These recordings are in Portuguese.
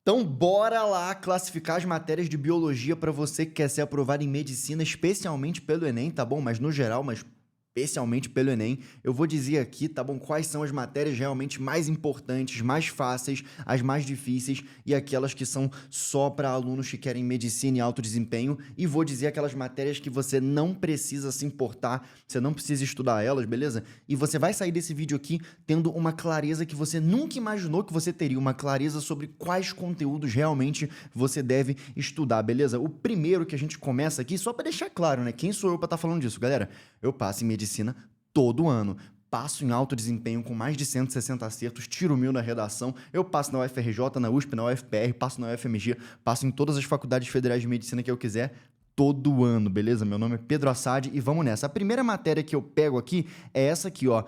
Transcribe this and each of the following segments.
Então, bora lá classificar as matérias de biologia para você que quer ser aprovado em medicina, especialmente pelo Enem, tá bom? Mas no geral, mas especialmente pelo Enem, eu vou dizer aqui, tá bom? Quais são as matérias realmente mais importantes, mais fáceis, as mais difíceis e aquelas que são só para alunos que querem medicina e alto desempenho. E vou dizer aquelas matérias que você não precisa se importar, você não precisa estudar elas, beleza? E você vai sair desse vídeo aqui tendo uma clareza que você nunca imaginou que você teria, uma clareza sobre quais conteúdos realmente você deve estudar, beleza? O primeiro que a gente começa aqui, só para deixar claro, né? Quem sou eu para estar falando disso, galera? Eu passo em medicina todo ano. Passo em alto desempenho com mais de 160 acertos, tiro 1000 na redação, eu passo na UFRJ, na USP, na UFPR, passo na UFMG, passo em todas as faculdades federais de medicina que eu quiser, todo ano, beleza? Meu nome é Pedro Assad e vamos nessa. A primeira matéria que eu pego aqui é essa aqui, ó.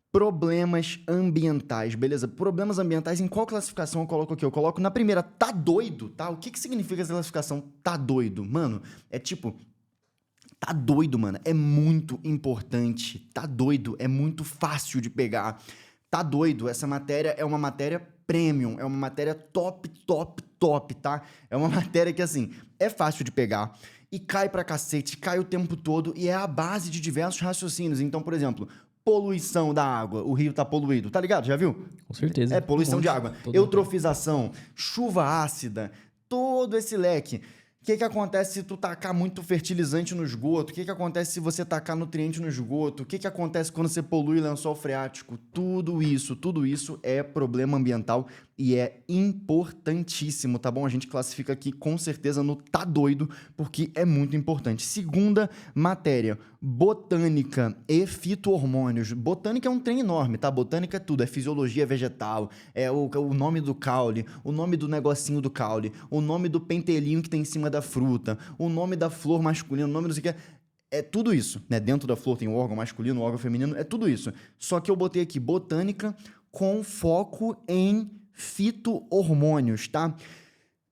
Problemas ambientais, beleza? Problemas ambientais, em qual classificação eu coloco aqui? Eu coloco na primeira, tá doido, tá? O que que significa essa classificação? Tá doido? Mano, é tipo... Tá doido, mano. É muito importante. Tá doido. É muito fácil de pegar. Tá doido. Essa matéria é uma matéria premium. É uma matéria top, top, top, tá? É uma matéria que, assim, é fácil de pegar. E cai pra cacete. Cai o tempo todo. E é a base de diversos raciocínios. Então, por exemplo... Poluição da água, o rio tá poluído, tá ligado? Já viu? Com certeza. É, poluição Um de monte, água. todo Eutrofização, chuva ácida, todo esse leque. O que que acontece se tu tacar muito fertilizante no esgoto? O que que acontece se você tacar nutriente no esgoto? O que que acontece quando você polui lençol freático? Tudo isso é problema ambiental e é importantíssimo, tá bom? A gente classifica aqui com certeza no tá doido, porque é muito importante. Segunda matéria, botânica e fito-hormônios. Botânica é um trem enorme, tá? Botânica é tudo, é fisiologia vegetal, é o nome do caule, o nome do negocinho do caule, o nome do pentelinho que tem em cima da fruta, o nome da flor masculina, o nome do que é tudo isso, né? Dentro da flor tem o órgão masculino, o órgão feminino, é tudo isso. Só que eu botei aqui botânica com foco em fito-hormônios, tá?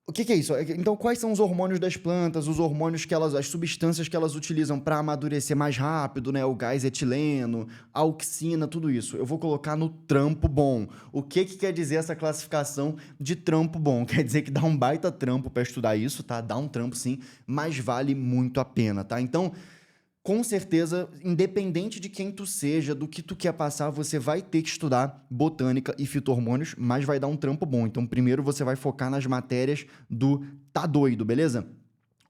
O que que é isso? Então, quais são os hormônios das plantas, os hormônios que elas, as substâncias que elas utilizam para amadurecer mais rápido, né? O gás etileno, a auxina, tudo isso. Eu vou colocar no trampo bom. O que que quer dizer essa classificação de trampo bom? Quer dizer que dá um baita trampo para estudar isso, tá? Dá um trampo sim, mas vale muito a pena, tá? Então, com certeza, independente de quem tu seja, do que tu quer passar, você vai ter que estudar botânica e fito-hormônios, mas vai dar um trampo bom. Então, primeiro você vai focar nas matérias do tá doido, beleza?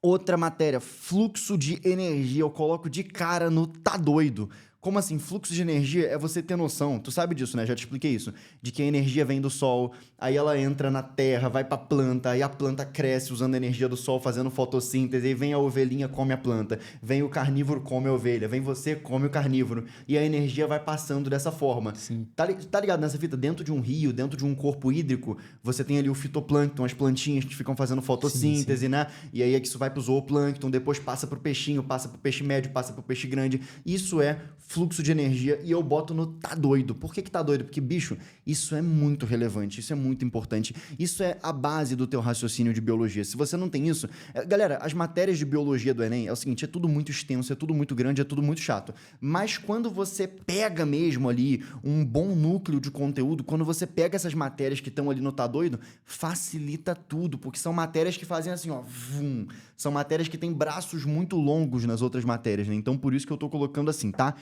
Outra matéria, fluxo de energia. Eu coloco de cara no tá doido. Como assim? Fluxo de energia é você ter noção, tu sabe disso, né? Já te expliquei isso. De que a energia vem do sol, aí ela entra na terra, vai pra planta, aí a planta cresce usando a energia do sol, fazendo fotossíntese, aí vem a ovelhinha, come a planta, vem o carnívoro, come a ovelha, vem você, come o carnívoro, e a energia vai passando dessa forma. Sim. Tá ligado nessa fita? Dentro de um rio, dentro de um corpo hídrico, você tem ali o fitoplâncton, as plantinhas que ficam fazendo fotossíntese, Sim. né? E aí é que isso vai pro zooplâncton, depois passa pro peixinho, passa pro peixe médio, passa pro peixe grande. Isso é fluxo de energia e eu boto no tá doido. Por que que tá doido? Porque, bicho, isso é muito relevante, isso é muito importante. Isso é a base do teu raciocínio de biologia. Se você não tem isso... Galera, as matérias de biologia do Enem é o seguinte, é tudo muito extenso, é tudo muito grande, é tudo muito chato. Mas quando você pega mesmo ali um bom núcleo de conteúdo, quando você pega essas matérias que estão ali no tá doido, facilita tudo, porque são matérias que fazem assim, ó, vum. São matérias que têm braços muito longos nas outras matérias, né? Então, por isso que eu tô colocando assim, tá?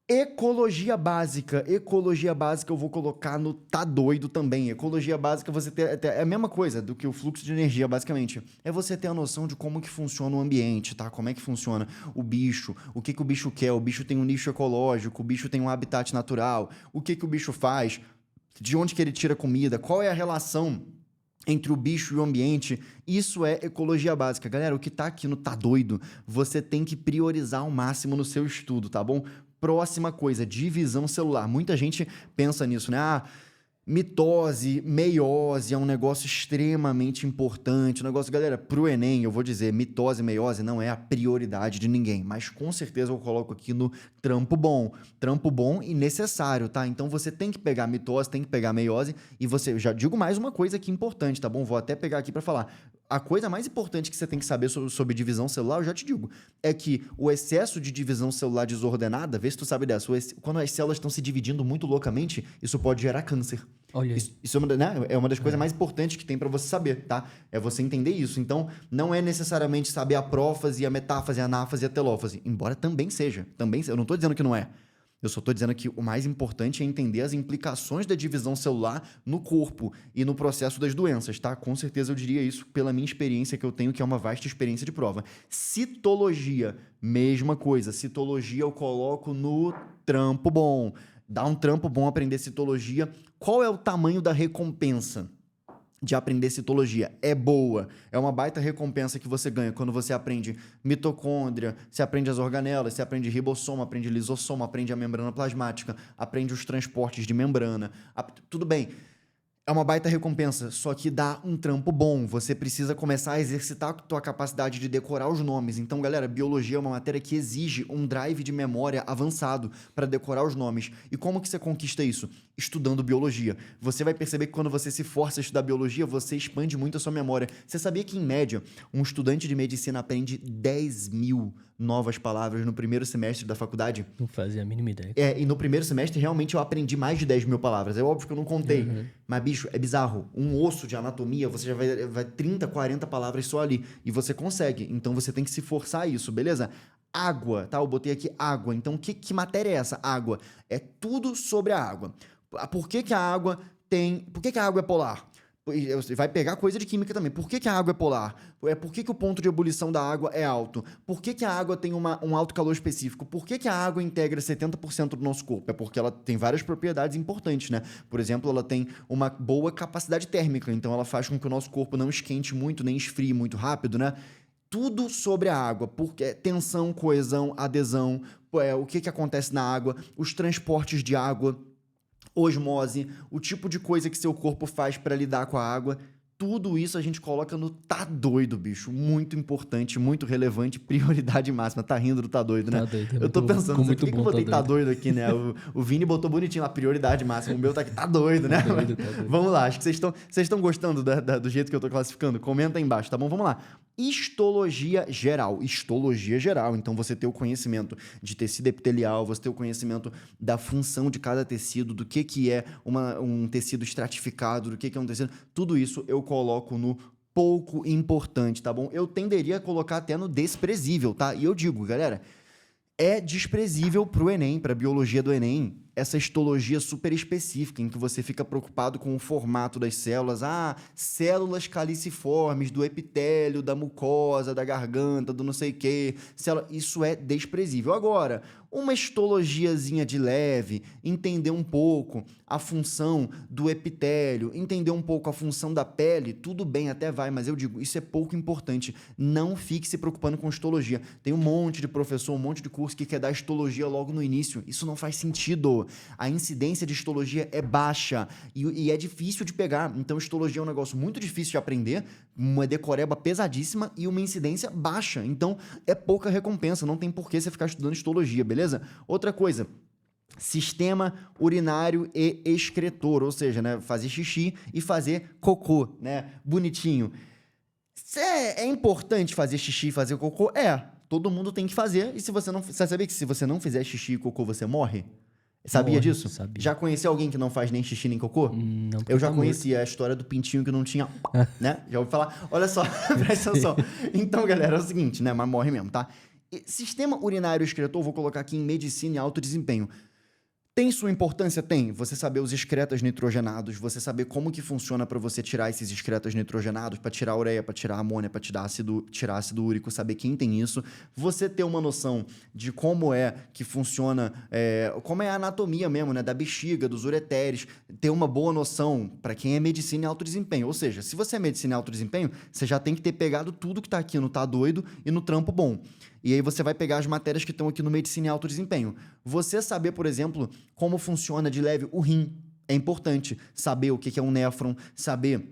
Ecologia básica eu vou colocar no tá doido também. Ecologia básica você é a mesma coisa do que o fluxo de energia, basicamente. É você ter a noção de como que funciona o ambiente, tá? Como é que funciona o bicho, o que que o bicho quer, o bicho tem um nicho ecológico, o bicho tem um habitat natural, o que que o bicho faz, de onde que ele tira comida, qual é a relação entre o bicho e o ambiente, isso é ecologia básica. Galera, o que tá aqui no tá doido, você tem que priorizar ao máximo no seu estudo, tá bom? Próxima coisa, divisão celular. Muita gente pensa nisso, né? Ah, mitose, meiose é um negócio extremamente importante. Um negócio, galera, pro Enem, eu vou dizer, mitose, meiose não é a prioridade de ninguém, mas com certeza eu coloco aqui no trampo bom e necessário, tá? Então você tem que pegar mitose, tem que pegar meiose e você, já digo mais uma coisa aqui importante, tá bom? Vou até pegar aqui para falar. a coisa mais importante que você tem que saber sobre divisão celular, eu já te digo, é que o excesso de divisão celular desordenada, vê se tu sabe dessa, quando as células estão se dividindo muito loucamente, isso pode gerar câncer. Olha aí. Isso é uma das coisas mais importantes que tem para você saber, tá? É você entender isso. Então, não é necessariamente saber a prófase, a metáfase, a anáfase e a telófase. Embora também seja. Eu não tô dizendo que não é. Eu só tô dizendo que o mais importante é entender as implicações da divisão celular no corpo e no processo das doenças, tá? Com certeza eu diria isso pela minha experiência que eu tenho, que é uma vasta experiência de prova. Citologia, mesma coisa. Citologia eu coloco no trampo bom. Dá um trampo bom aprender citologia. Qual é o tamanho da recompensa de aprender citologia? É boa. É uma baita recompensa que você ganha quando você aprende mitocôndria, você aprende as organelas, você aprende ribossomo, aprende lisossomo, aprende a membrana plasmática, aprende os transportes de membrana. Tudo bem. É uma baita recompensa, só que dá um trampo bom. Você precisa começar a exercitar a tua capacidade de decorar os nomes. Então, galera, biologia é uma matéria que exige um drive de memória avançado para decorar os nomes. E como que você conquista isso? Estudando biologia. Você vai perceber que quando você se força a estudar biologia, você expande muito a sua memória. Você sabia que, em média, um estudante de medicina aprende 10.000 novas palavras no primeiro semestre da faculdade? Não fazia a mínima ideia. E no primeiro semestre, realmente, eu aprendi mais de 10.000 palavras. É óbvio que eu não contei. Uhum. Mas, bicho, é bizarro. Um osso de anatomia, você já vai 30, 40 palavras só ali. E você consegue. Então, você tem que se forçar a isso, beleza? Água, tá? Eu botei aqui água. Então, que matéria é essa? Água. É tudo sobre a água. Por que que a água tem... Por que que a água é polar? Você vai pegar coisa de química também. Por que que a água é polar? Por que que o ponto de ebulição da água é alto? Por que que a água tem um alto calor específico? Por que que a água integra 70% do nosso corpo? É porque ela tem várias propriedades importantes, né? Por exemplo, ela tem uma boa capacidade térmica, então ela faz com que o nosso corpo não esquente muito, nem esfrie muito rápido, né? Tudo sobre a água, porque tensão, coesão, adesão, o que que acontece na água, os transportes de água, osmose, o tipo de coisa que seu corpo faz para lidar com a água. Tudo isso a gente coloca no Tá Doido, bicho. Muito importante, muito relevante, prioridade máxima. Tá rindo do Tá Doido, né? Tá doido, eu tô pensando, por que que eu botei Tá Doido aqui, né? O Vini botou bonitinho lá, prioridade máxima. O meu tá aqui, Tá Doido, né? Tá doido, tá doido. Vamos lá, acho que vocês estão gostando do jeito que eu tô classificando. Comenta aí embaixo, tá bom? Vamos lá. Histologia geral. Histologia geral. Então, você ter o conhecimento de tecido epitelial, você ter o conhecimento da função de cada tecido, do que é um tecido estratificado, do que é um tecido... Tudo isso eu coloco no pouco importante, tá bom? Eu tenderia a colocar até no desprezível, tá? E eu digo, galera, é desprezível pro Enem, pra biologia do Enem, essa histologia super específica, em que você fica preocupado com o formato das células. Células caliciformes do epitélio, da mucosa, da garganta, do não sei o quê. Isso é desprezível. Agora, uma histologiazinha de leve, entender um pouco a função do epitélio, entender um pouco a função da pele, tudo bem, até vai, mas eu digo, isso é pouco importante. Não fique se preocupando com histologia. Tem um monte de professor, um monte de curso que quer dar histologia logo no início. Isso não faz sentido. A incidência de histologia é baixa e é difícil de pegar. Então, histologia é um negócio muito difícil de aprender, uma decoreba pesadíssima e uma incidência baixa. Então, é pouca recompensa. Não tem por que você ficar estudando histologia, beleza? Outra coisa, sistema urinário e excretor, ou seja, né, fazer xixi e fazer cocô, né? Bonitinho. É importante fazer xixi e fazer cocô? Todo mundo tem que fazer. E se você não... Você sabia que se você não fizer xixi e cocô, você morre? Sabia disso? Sabia. Já conheceu alguém que não faz nem xixi nem cocô? Não, Eu já tá conhecia a história do pintinho que não tinha, né? Já ouvi falar. Olha só, presta atenção. Então, galera, é o seguinte, né? Mas morre mesmo, tá? Sistema urinário excretor, vou colocar aqui em medicina e alto desempenho. Tem sua importância? Tem. Você saber os excretas nitrogenados, você saber como que funciona para você tirar esses excretas nitrogenados, para tirar a ureia, para tirar a amônia, para tirar ácido úrico, saber quem tem isso. Você ter uma noção de como é que funciona, como é a anatomia mesmo, né, da bexiga, dos ureteres, ter uma boa noção para quem é medicina e alto desempenho. Ou seja, se você é medicina e alto desempenho, você já tem que ter pegado tudo que tá aqui no Tá Doido e no Trampo Bom. E aí você vai pegar as matérias que estão aqui no Medicina e Alto Desempenho. Você saber, por exemplo, como funciona de leve o rim é importante. Saber o que é um néfron, saber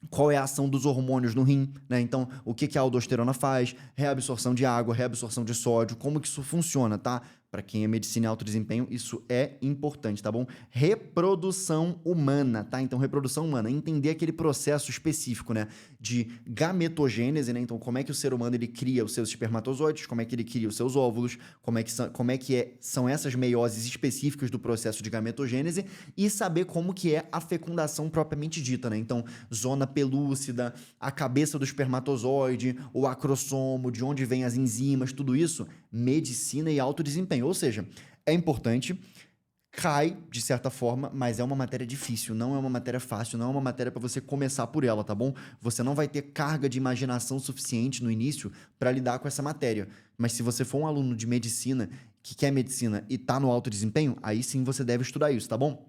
qual é a ação dos hormônios no rim, né? Então, o que a aldosterona faz, reabsorção de água, reabsorção de sódio, como que isso funciona, tá? Para quem é medicina e alto desempenho, isso é importante, tá bom? Reprodução humana, tá? Então, reprodução humana, entender aquele processo específico, né? De gametogênese, né? Então, como é que o ser humano ele cria os seus espermatozoides, como é que ele cria os seus óvulos, são essas meioses específicas do processo de gametogênese e saber como que é a fecundação propriamente dita, né? Então, zona pelúcida, a cabeça do espermatozoide, o acrossomo, de onde vêm as enzimas, tudo isso, medicina e alto desempenho. Ou seja, é importante, cai de certa forma, mas é uma matéria difícil, não é uma matéria fácil, não é uma matéria para você começar por ela, tá bom? Você não vai ter carga de imaginação suficiente no início para lidar com essa matéria. Mas se você for um aluno de medicina, que quer medicina e tá no alto desempenho, aí sim você deve estudar isso, tá bom?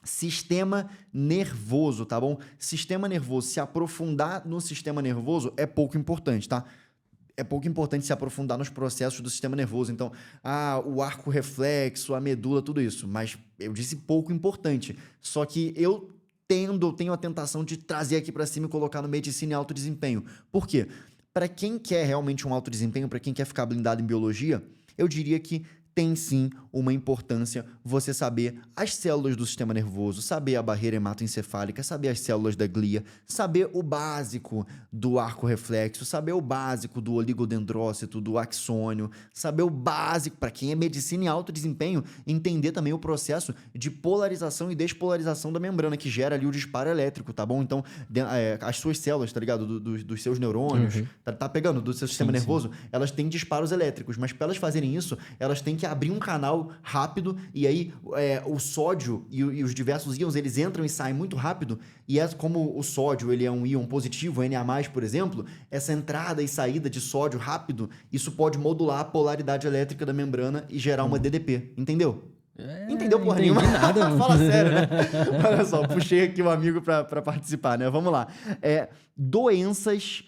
Sistema nervoso, tá bom? Sistema nervoso, se aprofundar no sistema nervoso é pouco importante, tá? É pouco importante se aprofundar nos processos do sistema nervoso. Então, o arco reflexo, a medula, tudo isso. Mas eu disse pouco importante. Só que eu tenho a tentação de trazer aqui para cima e colocar no medicina e alto desempenho. Por quê? Para quem quer realmente um alto desempenho, para quem quer ficar blindado em biologia, eu diria que tem sim uma importância você saber as células do sistema nervoso, saber a barreira hematoencefálica, saber as células da glia, saber o básico do arco reflexo, saber o básico do oligodendrócito, do axônio, saber o básico, para quem é medicina e alto desempenho, entender também o processo de polarização e despolarização da membrana, que gera ali o disparo elétrico, tá bom? Então, as suas células, tá ligado? Dos seus neurônios, tá pegando? Do seu sistema nervoso, elas têm disparos elétricos, mas para elas fazerem isso, elas têm que abrir um canal rápido e aí o sódio e os diversos íons, eles entram e saem muito rápido e como o sódio ele é um íon positivo, Na+, por exemplo, essa entrada e saída de sódio rápido, isso pode modular a polaridade elétrica da membrana e gerar uma DDP, entendeu? Entendeu porra nenhuma? Nada, mano. Fala sério, né? Olha só, puxei aqui um amigo pra participar, né? Vamos lá. Doenças...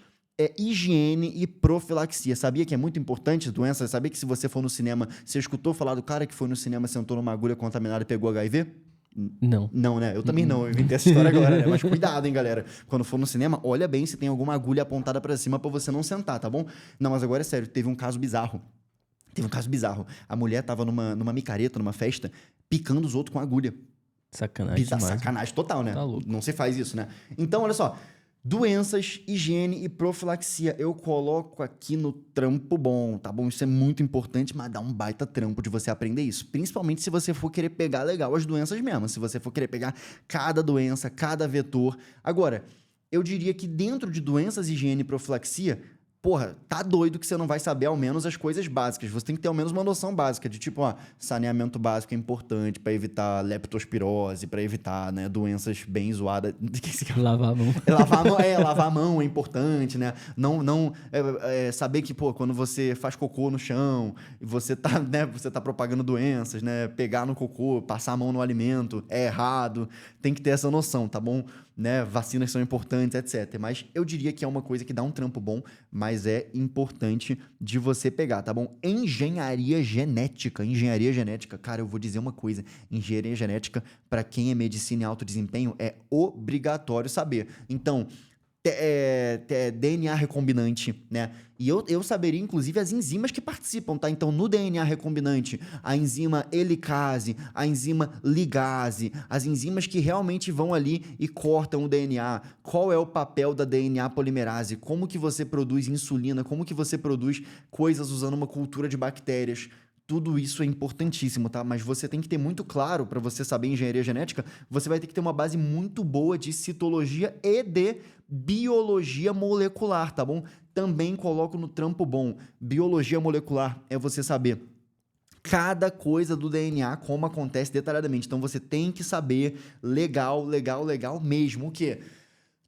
higiene e profilaxia. Sabia que é muito importante doença? Sabia que se você for no cinema, você escutou falar do cara que foi no cinema, sentou numa agulha contaminada e pegou HIV? Não. Não, né? Eu também não. Eu inventei essa história agora, né? Mas cuidado, hein, galera. Quando for no cinema, olha bem se tem alguma agulha apontada pra cima pra você não sentar, tá bom? Não, mas agora é sério. Teve um caso bizarro. A mulher tava numa micareta, numa festa, picando os outros com agulha. Sacanagem demais. Sacanagem total, né? Tá louco. Não se faz isso, né? Então, olha só. Doenças, higiene e profilaxia. Eu coloco aqui no trampo bom, tá bom? Isso é muito importante, mas dá um baita trampo de você aprender isso. Principalmente se você for querer pegar legal as doenças mesmo. Se você for querer pegar cada doença, cada vetor. Agora, eu diria que dentro de doenças, higiene e profilaxia, porra, tá doido que você não vai saber ao menos as coisas básicas. Você tem que ter ao menos uma noção básica de tipo, saneamento básico é importante para evitar leptospirose, para evitar, né, doenças bem zoadas. Lavar a mão. Lavar a mão é importante, né? Saber que, pô, quando você faz cocô no chão, você tá propagando doenças, né? Pegar no cocô, passar a mão no alimento é errado. Tem que ter essa noção, tá bom? Né? Vacinas são importantes, etc. Mas eu diria que é uma coisa que dá um trampo bom, mas é importante de você pegar, tá bom? Engenharia genética, cara, eu vou dizer uma coisa, engenharia genética, para quem é medicina e alto desempenho, é obrigatório saber. Então, DNA recombinante, né? E eu saberia, inclusive, as enzimas que participam, tá? Então, no DNA recombinante, a enzima helicase, a enzima ligase, as enzimas que realmente vão ali e cortam o DNA. Qual é o papel da DNA polimerase? Como que você produz insulina? Como que você produz coisas usando uma cultura de bactérias? Tudo isso é importantíssimo, tá? Mas você tem que ter muito claro, para você saber engenharia genética, você vai ter que ter uma base muito boa de citologia e de biologia molecular, tá bom? Também coloco no trampo bom. Biologia molecular é você saber cada coisa do DNA, como acontece detalhadamente. Então, você tem que saber legal mesmo. O quê?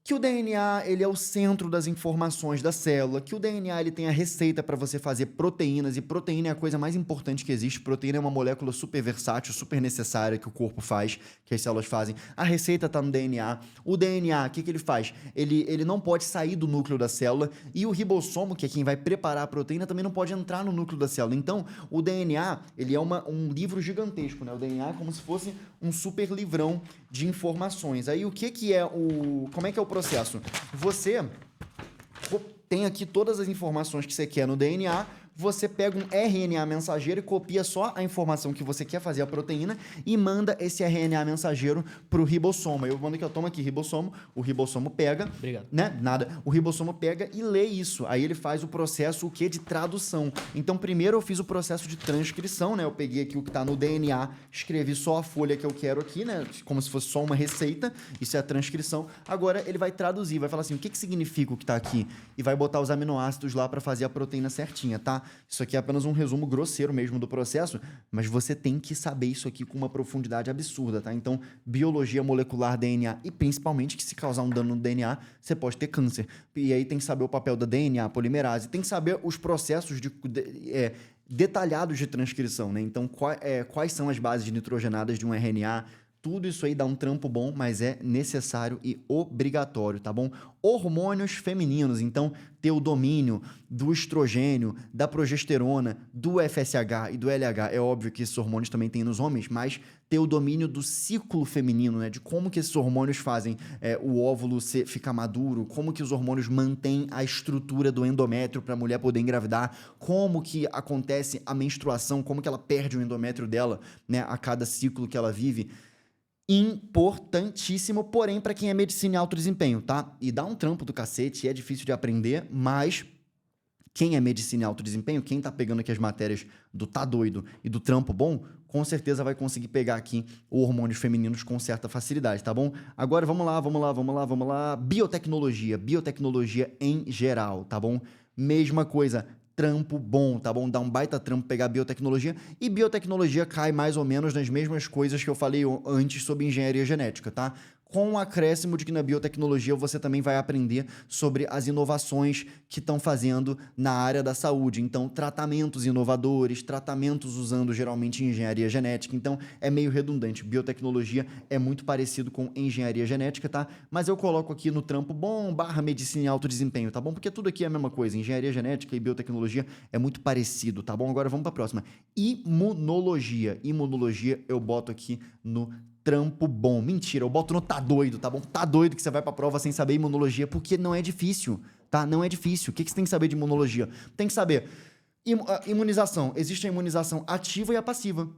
Que o DNA ele é o centro das informações da célula, que o DNA ele tem a receita para você fazer proteínas, e proteína é a coisa mais importante que existe. Proteína é uma molécula super versátil, super necessária que o corpo faz, que as células fazem. A receita está no DNA. O DNA, o que ele faz? Ele não pode sair do núcleo da célula, e o ribossomo, que é quem vai preparar a proteína, também não pode entrar no núcleo da célula. Então, o DNA ele é um livro gigantesco, né? O DNA é como se fosse um super livrão de informações. Aí, como é que é o processo? Você tem aqui todas as informações que você quer no DNA, você pega um RNA mensageiro e copia só a informação que você quer fazer a proteína e manda esse RNA mensageiro pro ribossomo. Eu mando aqui, eu tomo aqui ribossomo, o ribossomo pega, Obrigado. né? Nada. O ribossomo pega e lê isso. Aí ele faz o processo, o quê? De tradução. Então, primeiro eu fiz o processo de transcrição, né? Eu peguei aqui o que tá no DNA, escrevi só a folha que eu quero aqui, né? Como se fosse só uma receita. Isso é a transcrição. Agora ele vai traduzir, vai falar assim, o que significa o que tá aqui? E vai botar os aminoácidos lá para fazer a proteína certinha, tá? Isso aqui é apenas um resumo grosseiro mesmo do processo, mas você tem que saber isso aqui com uma profundidade absurda, tá? Então, biologia molecular, DNA, e principalmente que se causar um dano no DNA, você pode ter câncer. E aí tem que saber o papel da DNA, polimerase, tem que saber os processos detalhados de transcrição, né? Então, quais são as bases nitrogenadas de um RNA? Tudo isso aí dá um trampo bom, mas é necessário e obrigatório, tá bom? Hormônios femininos, então, ter o domínio do estrogênio, da progesterona, do FSH e do LH. É óbvio que esses hormônios também tem nos homens, mas ter o domínio do ciclo feminino, né? De como que esses hormônios fazem o óvulo ficar maduro, como que os hormônios mantêm a estrutura do endométrio para a mulher poder engravidar, como que acontece a menstruação, como que ela perde o endométrio dela, né? A cada ciclo que ela vive. Importantíssimo, porém, para quem é medicina e alto desempenho, tá? E dá um trampo do cacete, é difícil de aprender, mas quem é medicina e alto desempenho, quem tá pegando aqui as matérias do tá doido e do trampo bom, com certeza vai conseguir pegar aqui hormônios femininos com certa facilidade, tá bom? Agora vamos lá. Biotecnologia em geral, tá bom? Mesma coisa. Trampo bom, tá bom? Dá um baita trampo pegar biotecnologia. E biotecnologia cai mais ou menos nas mesmas coisas que eu falei antes sobre engenharia genética, tá? Com o acréscimo de que na biotecnologia você também vai aprender sobre as inovações que estão fazendo na área da saúde. Então, tratamentos inovadores, tratamentos usando geralmente engenharia genética. Então, é meio redundante. Biotecnologia é muito parecido com engenharia genética, tá? Mas eu coloco aqui no trampo bom / medicina e alto desempenho, tá bom? Porque tudo aqui é a mesma coisa. Engenharia genética e biotecnologia é muito parecido, tá bom? Agora vamos para a próxima. Imunologia. Imunologia eu boto aqui no trampo bom. Mentira, eu boto no tá doido, tá bom? Tá doido que você vai pra prova sem saber imunologia, porque não é difícil, tá? Não é difícil. O que você tem que saber de imunologia? Tem que saber. Imunização. Existe a imunização ativa e a passiva.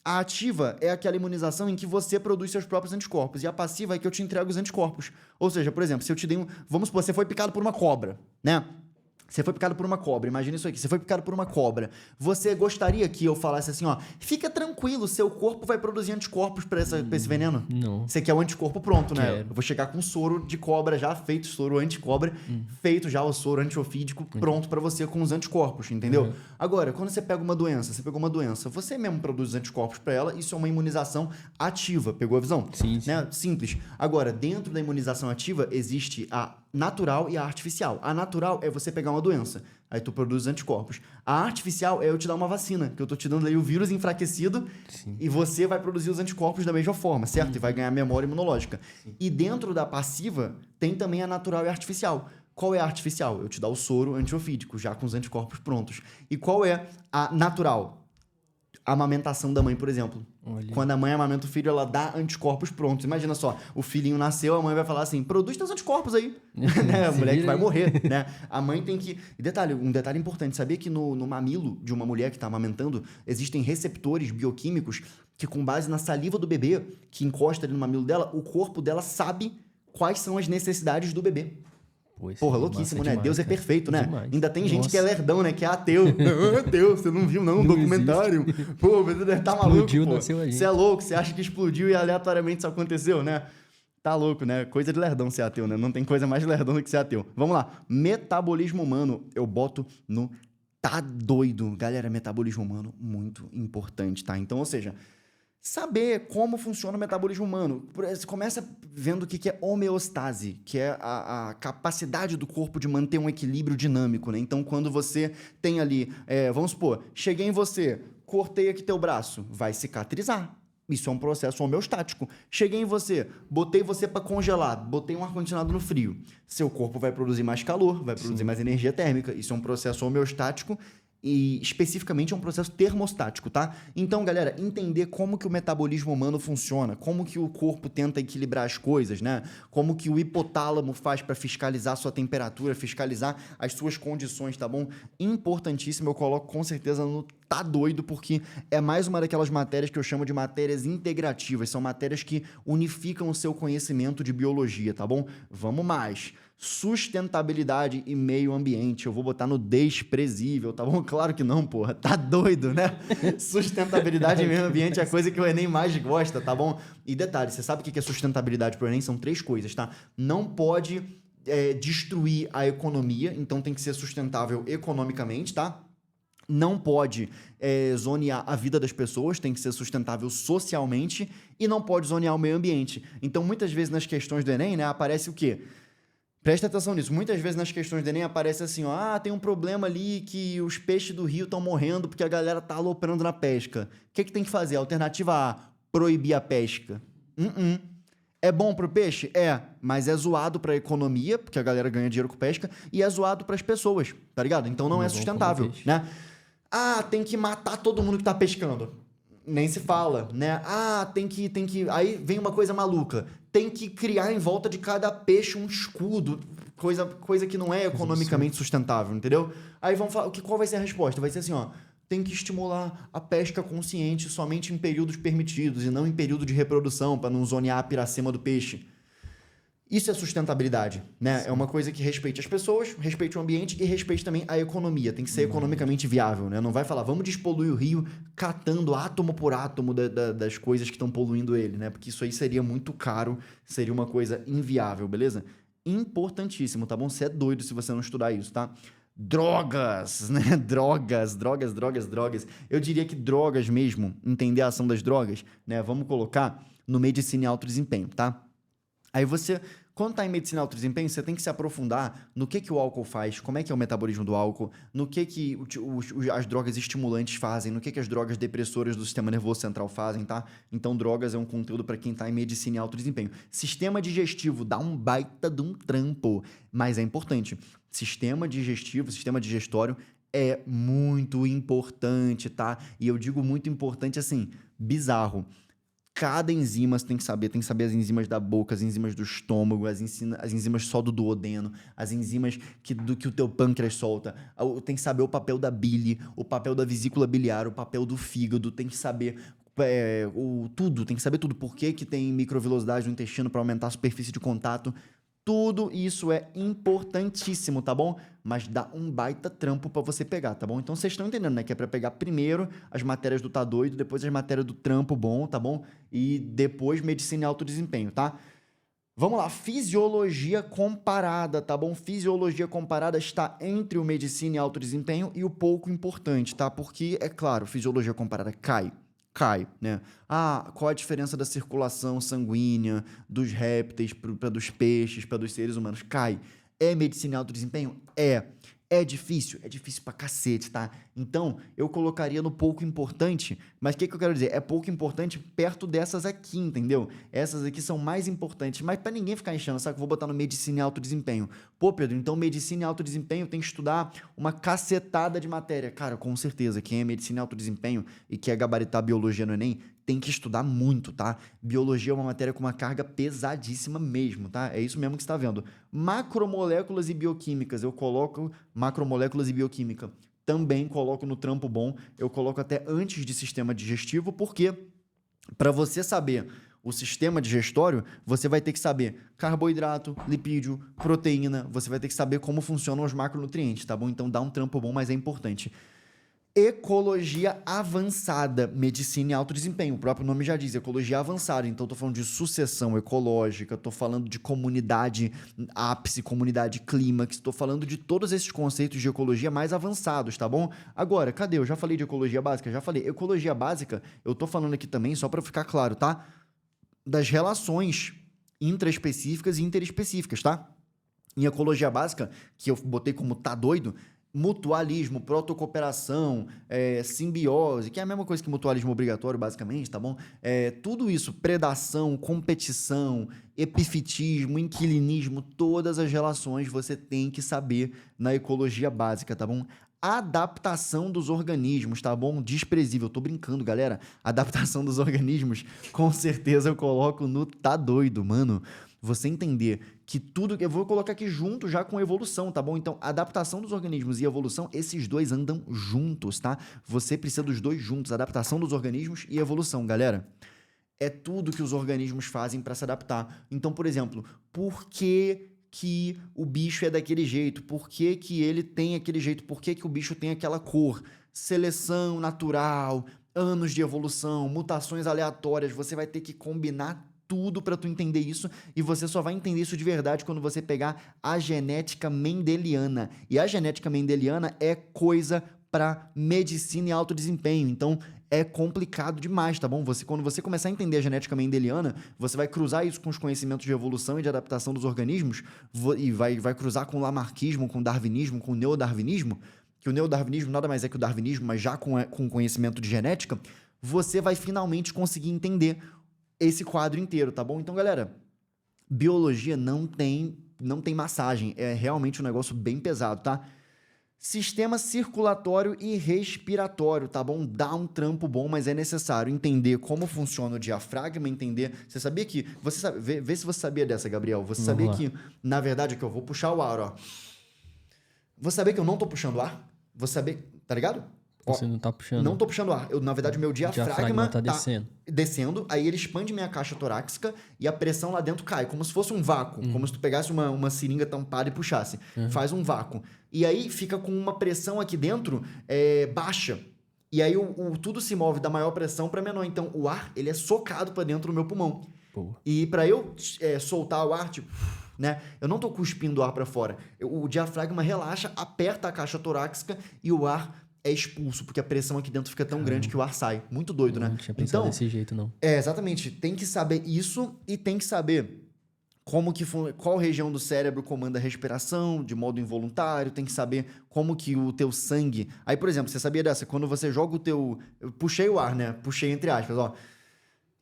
A ativa é aquela imunização em que você produz seus próprios anticorpos. E a passiva é que eu te entrego os anticorpos. Ou seja, por exemplo, se eu te dei vamos supor, você foi picado por uma cobra, né? Você foi picado por uma cobra, imagina isso aqui. Você foi picado por uma cobra. Você gostaria que eu falasse assim, ó, fica tranquilo, seu corpo vai produzir anticorpos pra esse veneno? Não. Você quer o anticorpo pronto, né? Quero. Eu vou chegar com soro de cobra já feito, soro anticobra, feito já o soro antiofídico, pronto pra você com os anticorpos, entendeu? Agora, quando você pega uma doença, você pegou uma doença, você mesmo produz os anticorpos pra ela, isso é uma imunização ativa, pegou a visão? Sim, sim. Né? Simples. Agora, dentro da imunização ativa, existe a natural e a artificial. A natural é você pegar uma doença, aí tu produz anticorpos. A artificial é eu te dar uma vacina, que eu tô te dando aí o vírus enfraquecido. Sim. E você vai produzir os anticorpos da mesma forma, certo? E vai ganhar memória imunológica. Sim. E dentro da passiva, tem também a natural e a artificial. Qual é a artificial? Eu te dar o soro antiofídico, já com os anticorpos prontos. E qual é a natural? A amamentação da mãe, por exemplo. Olha. Quando a mãe amamenta o filho, ela dá anticorpos prontos. Imagina só, o filhinho nasceu, a mãe vai falar assim, produz teus anticorpos aí. Né? A mulher que vai morrer, né? A mãe tem que... E um detalhe importante, sabia que no mamilo de uma mulher que está amamentando, existem receptores bioquímicos que, com base na saliva do bebê, que encosta ali no mamilo dela, o corpo dela sabe quais são as necessidades do bebê. Porra, louquíssimo, né? Demais, Deus é cara. perfeito, né? Demais. Ainda tem gente Nossa. que é lerdão, né? Que é ateu. Ateu, você não viu, não? Um Não documentário. Pô, você deve estar maluco, Explodiu, pô. nasceu a gente. Você é louco, você acha que explodiu e aleatoriamente isso aconteceu, né? Tá louco, né? Coisa de lerdão ser ateu, né? Não tem coisa mais lerdão do que ser ateu. Vamos lá. Metabolismo humano, eu boto no tá doido. Galera, metabolismo humano, muito importante, tá? Então, ou seja... Saber como funciona o metabolismo humano. Você começa vendo o que é homeostase, que é a capacidade do corpo de manter um equilíbrio dinâmico, né? Então, quando você tem ali... vamos supor, cheguei em você, cortei aqui teu braço, vai cicatrizar. Isso é um processo homeostático. Cheguei em você, botei você para congelar, botei um ar-condicionado no frio. Seu corpo vai produzir mais calor, vai produzir mais energia térmica. Isso é um processo homeostático e especificamente é um processo termostático, tá? Então, galera, entender como que o metabolismo humano funciona, como que o corpo tenta equilibrar as coisas, né? Como que o hipotálamo faz para fiscalizar a sua temperatura, fiscalizar as suas condições, tá bom? Importantíssimo, eu coloco com certeza no tá doido, porque é mais uma daquelas matérias que eu chamo de matérias integrativas, são matérias que unificam o seu conhecimento de biologia, tá bom? Vamos mais. Sustentabilidade e meio ambiente. Eu vou botar no desprezível, tá bom? Claro que não, porra. Tá doido, né? Sustentabilidade e meio ambiente é a coisa que o Enem mais gosta, tá bom? E detalhe, você sabe o que é sustentabilidade pro Enem? São 3 coisas, tá? Não pode destruir a economia, então tem que ser sustentável economicamente, tá? Não pode zonear a vida das pessoas, tem que ser sustentável socialmente e não pode zonear o meio ambiente. Então, muitas vezes nas questões do Enem, né, aparece o quê? Presta atenção nisso. Muitas vezes nas questões do Enem aparece assim, ó, tem um problema ali que os peixes do rio estão morrendo porque a galera tá aloprando na pesca. O que tem que fazer? Alternativa A, proibir a pesca. É bom pro peixe? É, mas é zoado pra economia, porque a galera ganha dinheiro com pesca, e é zoado pras pessoas, tá ligado? Então não é sustentável, né? Tem que matar todo mundo que tá pescando. Nem se fala, né? Tem que... Aí vem uma coisa maluca. Tem que criar em volta de cada peixe um escudo. Coisa que não é economicamente sustentável, entendeu? Aí vão falar... Qual vai ser a resposta? Vai ser assim, ó. Tem que estimular a pesca consciente somente em períodos permitidos e não em período de reprodução, para não zonear a piracema do peixe. Isso é sustentabilidade, né? Sim. É uma coisa que respeite as pessoas, respeite o ambiente e respeite também a economia. Tem que ser economicamente viável, né? Não vai falar, vamos despoluir o rio catando átomo por átomo das coisas que estão poluindo ele, né? Porque isso aí seria muito caro, seria uma coisa inviável, beleza? Importantíssimo, tá bom? Você é doido se você não estudar isso, tá? Drogas, né? Drogas. Eu diria que drogas mesmo, entender a ação das drogas, né? Vamos colocar no medicina e alto desempenho, tá? Aí você, quando tá em medicina e alto desempenho, você tem que se aprofundar no que o álcool faz, como é que é o metabolismo do álcool, no que as drogas estimulantes fazem, no que as drogas depressoras do sistema nervoso central fazem, tá? Então, drogas é um conteúdo para quem tá em medicina e alto desempenho. Sistema digestivo dá um baita de um trampo, mas é importante. Sistema digestivo, sistema digestório é muito importante, tá? E eu digo muito importante assim, bizarro. Cada enzima você tem que saber as enzimas da boca, as enzimas do estômago, as enzimas só do duodeno, as enzimas que o teu pâncreas solta. Tem que saber o papel da bile, o papel da vesícula biliar, o papel do fígado, tem que saber tudo, tem que saber tudo. Por que tem microvilosidade no intestino para aumentar a superfície de contato. Tudo isso é importantíssimo, tá bom? Mas dá um baita trampo pra você pegar, tá bom? Então vocês estão entendendo, né? Que é pra pegar primeiro as matérias do tá doido, depois as matérias do trampo bom, tá bom? E depois medicina e alto desempenho, tá? Vamos lá, fisiologia comparada, tá bom? Fisiologia comparada está entre o medicina e alto desempenho e o pouco importante, tá? Porque, é claro, fisiologia comparada cai, né? Qual a diferença da circulação sanguínea dos répteis para dos peixes, para dos seres humanos? Cai. É medicina e alto desempenho? É difícil pra cacete, tá? Então, eu colocaria no pouco importante, mas o que eu quero dizer? É pouco importante perto dessas aqui, entendeu? Essas aqui são mais importantes, mas pra ninguém ficar enchendo, sabe? Que eu vou botar no medicina e alto desempenho. Pô, Pedro, então medicina e alto desempenho tem que estudar uma cacetada de matéria. Cara, com certeza, quem é medicina e alto desempenho e quer gabaritar biologia no Enem, tem que estudar muito, tá? Biologia é uma matéria com uma carga pesadíssima mesmo, tá? É isso mesmo que você está vendo. Macromoléculas e bioquímicas, eu coloco macromoléculas e bioquímica. Também coloco no trampo bom, eu coloco até antes de sistema digestivo, porque para você saber o sistema digestório, você vai ter que saber carboidrato, lipídio, proteína, você vai ter que saber como funcionam os macronutrientes, tá bom? Então dá um trampo bom, mas é importante. Ecologia avançada, medicina e alto desempenho. O próprio nome já diz, ecologia avançada. Então, estou falando de sucessão ecológica, estou falando de comunidade ápice, comunidade clímax, estou falando de todos esses conceitos de ecologia mais avançados, tá bom? Agora, cadê? Eu já falei de ecologia básica? Já falei. Ecologia básica, eu estou falando aqui também, só para ficar claro, tá? Das relações intraespecíficas e interespecíficas, tá? Em ecologia básica, que eu botei como tá doido, mutualismo, protocooperação, simbiose, que é a mesma coisa que mutualismo obrigatório, basicamente, tá bom? Tudo isso, predação, competição, epifitismo, inquilinismo, todas as relações você tem que saber na ecologia básica, tá bom? adaptação dos organismos, tá bom? Desprezível. Eu tô brincando, galera. Adaptação dos organismos, com certeza eu coloco no tá doido, mano. Você entender que tudo que eu vou colocar aqui junto já com evolução, tá bom? Então, adaptação dos organismos e evolução, esses dois andam juntos, tá? Você precisa dos dois juntos, adaptação dos organismos e evolução, galera. É tudo que os organismos fazem para se adaptar. Então, por exemplo, por que o bicho é daquele jeito? Por que ele tem aquele jeito? Por que o bicho tem aquela cor? Seleção natural, anos de evolução, mutações aleatórias. Você vai ter que combinar tudo para tu entender isso, e você só vai entender isso de verdade quando você pegar a genética mendeliana. E a genética mendeliana é coisa para medicina e alto desempenho. Então, é complicado demais, tá bom? Quando você começar a entender a genética mendeliana, você vai cruzar isso com os conhecimentos de evolução e de adaptação dos organismos, e vai cruzar com o lamarquismo, com o darwinismo, com o neodarwinismo, que o neodarwinismo nada mais é que o darwinismo, mas já com conhecimento de genética, você vai finalmente conseguir entender esse quadro inteiro, tá bom? Então, galera, biologia não tem massagem, é realmente um negócio bem pesado, tá? Sistema circulatório e respiratório, tá bom? Dá um trampo bom, mas é necessário entender como funciona o diafragma, entender... Você sabia que... Vê se você sabia dessa, Gabriel. Você sabia que, na verdade, que eu vou puxar o ar, ó. Você sabia que eu não tô puxando ar? Você sabia... Tá ligado? Você não tá puxando. Não tô puxando ar. Na verdade, o meu diafragma tá descendo. Aí ele expande minha caixa torácica e a pressão lá dentro cai, como se fosse um vácuo. Como se tu pegasse uma seringa tampada e puxasse. Faz um vácuo. E aí fica com uma pressão aqui dentro baixa. E aí tudo se move da maior pressão para menor. Então o ar, ele é socado para dentro do meu pulmão. Boa. E para eu soltar o ar, tipo... Né? Eu não tô cuspindo o ar para fora. O diafragma relaxa, aperta a caixa torácica e o ar é expulso, porque a pressão aqui dentro fica tão grande que o ar sai. Muito doido, né? Não tinha pensado desse jeito, não. Exatamente. Tem que saber isso e tem que saber qual região do cérebro comanda a respiração de modo involuntário, tem que saber como que o teu sangue... Aí, por exemplo, você sabia dessa? Quando você joga o teu... Eu puxei o ar, né? Puxei entre aspas, ó.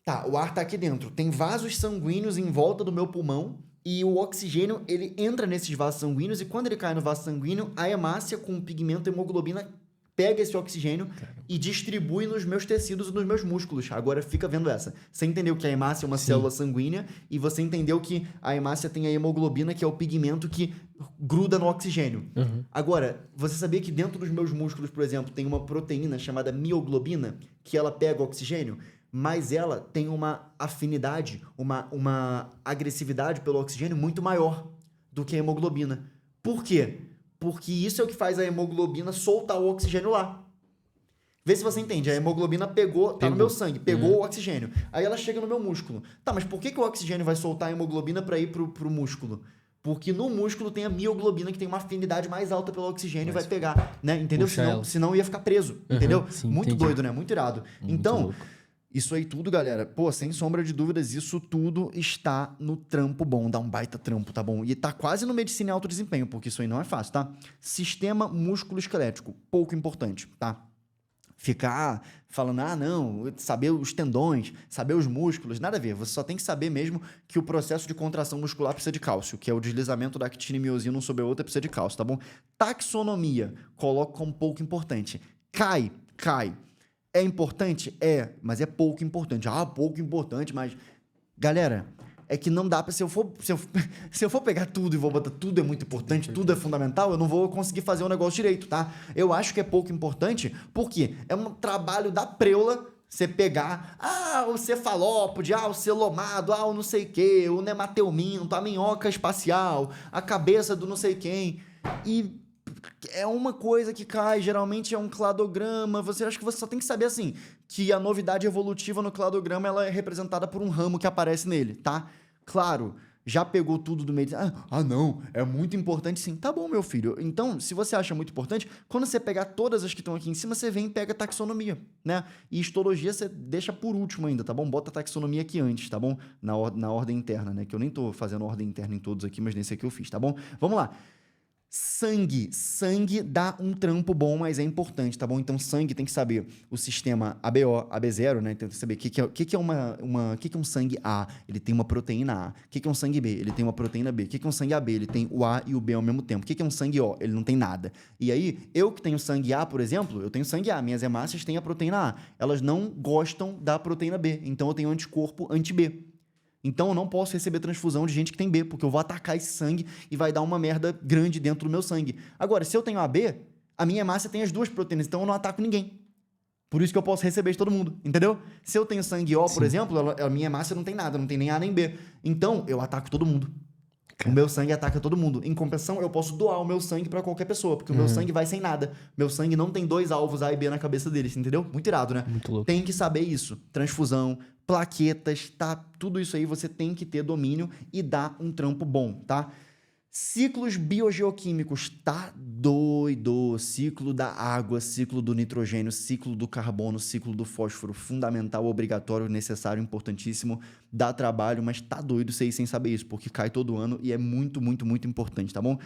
Tá, o ar tá aqui dentro. Tem vasos sanguíneos em volta do meu pulmão e o oxigênio, ele entra nesses vasos sanguíneos e quando ele cai no vaso sanguíneo, a hemácia com o pigmento hemoglobina pega esse oxigênio e distribui nos meus tecidos e nos meus músculos. Agora fica vendo essa. Você entendeu que a hemácia é uma célula sanguínea e você entendeu que a hemácia tem a hemoglobina, que é o pigmento que gruda no oxigênio. Agora, você sabia que dentro dos meus músculos, por exemplo, tem uma proteína chamada mioglobina, que ela pega o oxigênio, mas ela tem uma afinidade, uma agressividade pelo oxigênio muito maior do que a hemoglobina. Por quê? Porque isso é o que faz a hemoglobina soltar o oxigênio lá. Vê se você entende. A hemoglobina tá no meu sangue, pegou o oxigênio. Aí ela chega no meu músculo. Tá, mas por que o oxigênio vai soltar a hemoglobina para ir pro músculo? Porque no músculo tem a mioglobina, que tem uma afinidade mais alta pelo oxigênio e vai pegar, né? Entendeu? Senão ia ficar preso, entendeu? Sim, muito entendi. doido, né? Muito irado. Muito Então... louco. Isso aí tudo, galera, pô, sem sombra de dúvidas, isso tudo está no trampo bom, dá um baita trampo, tá bom? E tá quase no medicina e alto desempenho, porque isso aí não é fácil, tá? Sistema músculo-esquelético, pouco importante, tá? Ficar falando, não, saber os tendões, saber os músculos, nada a ver. Você só tem que saber mesmo que o processo de contração muscular precisa de cálcio, que é o deslizamento da actina e miosina um sobre a outra, precisa de cálcio, tá bom? Taxonomia, coloco como pouco importante. Cai. É importante? É, mas é pouco importante. Pouco importante, mas... Galera, é que não dá pra... Se eu for pegar tudo e vou botar tudo é muito importante, tudo é fundamental, eu não vou conseguir fazer o negócio direito, tá? Eu acho que é pouco importante porque é um trabalho da preula você pegar... o cefalópode, o celomado, o não sei o quê, o nemateuminto, a minhoca espacial, a cabeça do não sei quem. E... é uma coisa que cai, geralmente é um cladograma. Você acha que você só tem que saber assim, que a novidade evolutiva no cladograma ela é representada por um ramo que aparece nele, tá? Claro, já pegou tudo do meio. Não, é muito importante sim. Tá bom, meu filho. Então, se você acha muito importante, quando você pegar todas as que estão aqui em cima, você vem e pega taxonomia, né? E histologia você deixa por último ainda, tá bom? Bota a taxonomia aqui antes, tá bom? Na ordem interna, né? Que eu nem tô fazendo ordem interna em todos aqui, mas nesse aqui eu fiz, tá bom? Vamos lá. Sangue dá um trampo bom, mas é importante, tá bom? Então, sangue tem que saber o sistema ABO, AB0, né? Então, tem que saber o que é um sangue A. Ele tem uma proteína A. O que é um sangue B? Ele tem uma proteína B. O que é um sangue AB? Ele tem o A e o B ao mesmo tempo. O que é um sangue O? Ele não tem nada. E aí, eu que tenho sangue A, por exemplo, eu tenho sangue A. Minhas hemácias têm a proteína A. Elas não gostam da proteína B. Então, eu tenho anticorpo anti-B. Então, eu não posso receber transfusão de gente que tem B, porque eu vou atacar esse sangue e vai dar uma merda grande dentro do meu sangue. Agora, se eu tenho AB, a minha hemácia tem as duas proteínas, então eu não ataco ninguém. Por isso que eu posso receber de todo mundo, entendeu? Se eu tenho sangue O, por exemplo, a minha hemácia não tem nada, não tem nem A nem B. Então, eu ataco todo mundo. O meu sangue ataca todo mundo. Em compensação, eu posso doar o meu sangue pra qualquer pessoa, porque o meu sangue vai sem nada. Meu sangue não tem dois alvos A e B na cabeça deles, entendeu? Muito irado, né? Muito louco. Tem que saber isso. Transfusão, plaquetas, tá? Tudo isso aí você tem que ter domínio e dar um trampo bom, tá? Ciclos biogeoquímicos, tá doido. Ciclo da água, ciclo do nitrogênio, ciclo do carbono, ciclo do fósforo, fundamental, obrigatório, necessário, importantíssimo, dá trabalho, mas tá doido você ir sem saber isso, porque cai todo ano e é muito, muito, muito importante, tá bom?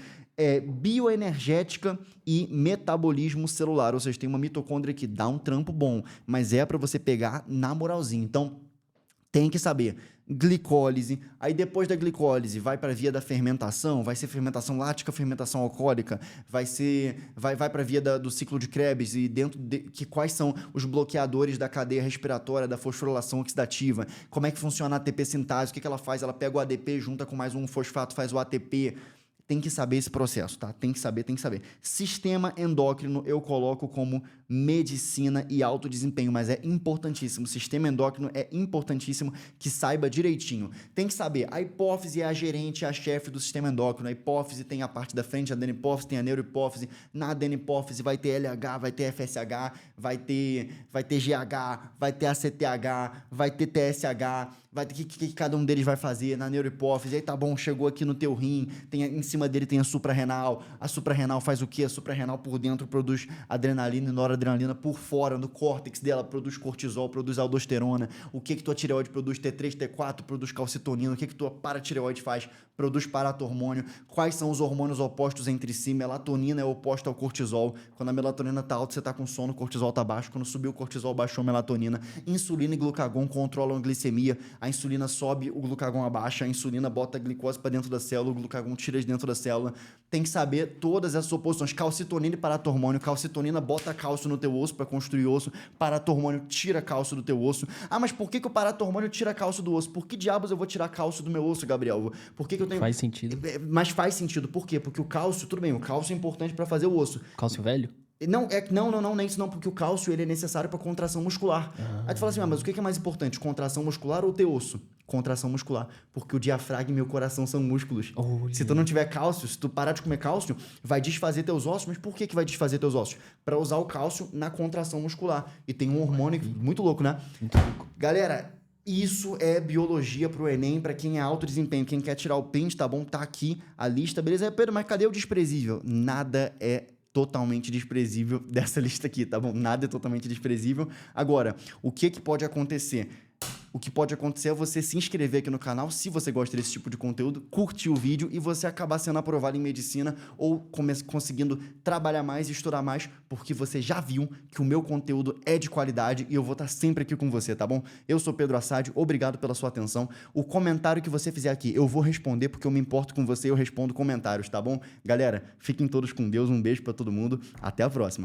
Bioenergética e metabolismo celular, ou seja, tem uma mitocôndria que dá um trampo bom, mas é para você pegar na moralzinha. Então, tem que saber. Glicólise, aí depois da glicólise vai para a via da fermentação, vai ser fermentação lática, fermentação alcoólica, vai para a via do ciclo de Krebs e quais são os bloqueadores da cadeia respiratória, da fosforilação oxidativa, como é que funciona a ATP sintase, o que ela faz? Ela pega o ADP, junta com mais um fosfato, faz o ATP. Tem que saber esse processo, tá? Tem que saber. Sistema endócrino eu coloco como medicina e alto desempenho, mas é importantíssimo. Sistema endócrino é importantíssimo que saiba direitinho. Tem que saber, a hipófise é a gerente, é a chefe do sistema endócrino. A hipófise tem a parte da frente, a adenipófise tem a neurohipófise. Na adenipófise vai ter LH, vai ter FSH, vai ter GH, vai ter ACTH, vai ter TSH, vai ter que cada um deles vai fazer na neurohipófise. Aí tá bom, chegou aqui no teu rim, em cima dele tem a suprarrenal. A suprarrenal faz o quê? A suprarrenal por dentro produz adrenalina e noradrenalina, por fora, no córtex dela, produz cortisol, produz aldosterona. O que tua tireoide produz? T3, T4, produz calcitonina. O que tua paratireoide faz? Produz paratormônio. Quais são os hormônios opostos entre si? Melatonina é oposta ao cortisol. Quando a melatonina tá alta, você tá com sono, o cortisol tá baixo. Quando subiu o cortisol, baixou a melatonina. Insulina e glucagon controlam a glicemia. A insulina sobe, o glucagon abaixa. A insulina bota a glicose para dentro da célula, o glucagon tira de dentro da célula. Tem que saber todas essas oposições. Calcitonina e paratormônio. Calcitonina bota cálcio no teu osso para construir osso. Paratormônio tira cálcio do teu osso. Ah, mas por que o paratormônio tira cálcio do osso? Por que diabos eu vou tirar cálcio do meu osso, Gabriel? Por que eu tenho... Faz sentido. Mas faz sentido. Por quê? Porque o cálcio, tudo bem, o cálcio é importante para fazer o osso. Cálcio velho? Não, nem isso não, porque o cálcio ele é necessário para contração muscular. Aí tu fala assim, mas o que é mais importante, contração muscular ou ter osso? Contração muscular, porque o diafragma e o coração são músculos. Se tu não tiver cálcio, se tu parar de comer cálcio, vai desfazer teus ossos. Mas por que vai desfazer teus ossos? Para usar o cálcio na contração muscular. E tem um hormônio muito louco, né? Muito louco. Galera, isso é biologia pro Enem, pra quem é alto desempenho. Quem quer tirar o print, tá bom? Tá aqui a lista, beleza? Pedro, mas cadê o desprezível? Nada é totalmente desprezível dessa lista aqui, tá bom? Nada é totalmente desprezível. Agora, o que pode acontecer? O que pode acontecer é você se inscrever aqui no canal, se você gosta desse tipo de conteúdo, curtir o vídeo e você acabar sendo aprovado em medicina ou conseguindo trabalhar mais e estudar mais, porque você já viu que o meu conteúdo é de qualidade e eu vou estar sempre aqui com você, tá bom? Eu sou Pedro Assad, obrigado pela sua atenção. O comentário que você fizer aqui, eu vou responder porque eu me importo com você e eu respondo comentários, tá bom? Galera, fiquem todos com Deus, um beijo pra todo mundo, até a próxima.